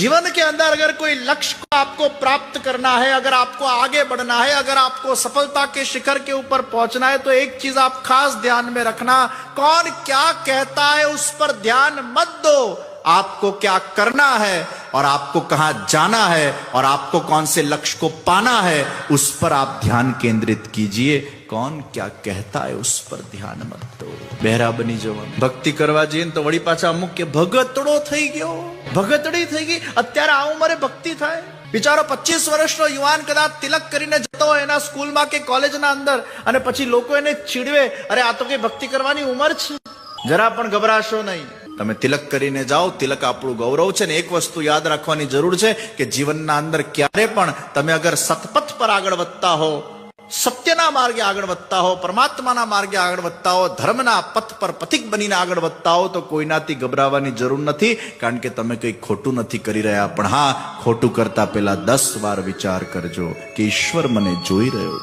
जीवन के अंदर अगर कोई लक्ष्य को आपको प्राप्त करना है, अगर आपको आगे बढ़ना है, अगर आपको सफलता के शिखर के ऊपर पहुंचना है, तो एक चीज आप खास ध्यान में रखना, कौन क्या कहता है उस पर ध्यान मत दो। आपको क्या करना है और आपको कहां जाना है और आपको कौन से लक्ष्य को पाना है, उस पर आप ध्यान केंद्रित कीजिए। कौन क्या कहता है उस पर ध्यान मत दो। बહેરા બની જવાનું। ભક્તિ કરવા જઈએ તો વળી પાછા અમુક કે ભગતડો થઈ ગયો, ભગતડી થઈ ગઈ। અત્યારે આ ઉંમરે ભક્તિ થાય? બિચારો 25 વર્ષનો યુવાન કદાચ તિલક કરીને જતો હોય એના સ્કૂલમાં કે કોલેજના અંદર, અને પછી લોકો એને ચીડવે, અરે આ તો કઈ ભક્તિ કરવાની ઉંમર છે? જરા પણ ગભરાશો નહીં, તમે તિલક કરીને જાઓ। તિલક આપણું ગૌરવ છે ને એક વસ્તુ યાદ રાખવાની જરૂર છે કે જીવનના અંદર ક્યારે પણ તમે અગર સતપથ પર આગળ વધતા હો, સત્યના માર્ગે આગળ વધતા હો, પરમાત્માના માર્ગે આગળ વધતા હો, ધર્મના પથ પર પથિક બનીને આગળ વધતા હો, તો કોઈનાથી ગભરાવાની જરૂર નથી, કારણ કે તમે કંઈ ખોટું નથી કરી રહ્યા। પણ હા, ખોટું કરતા પહેલા 10 વાર વિચાર કરજો કે ઈશ્વર મને જોઈ રહ્યો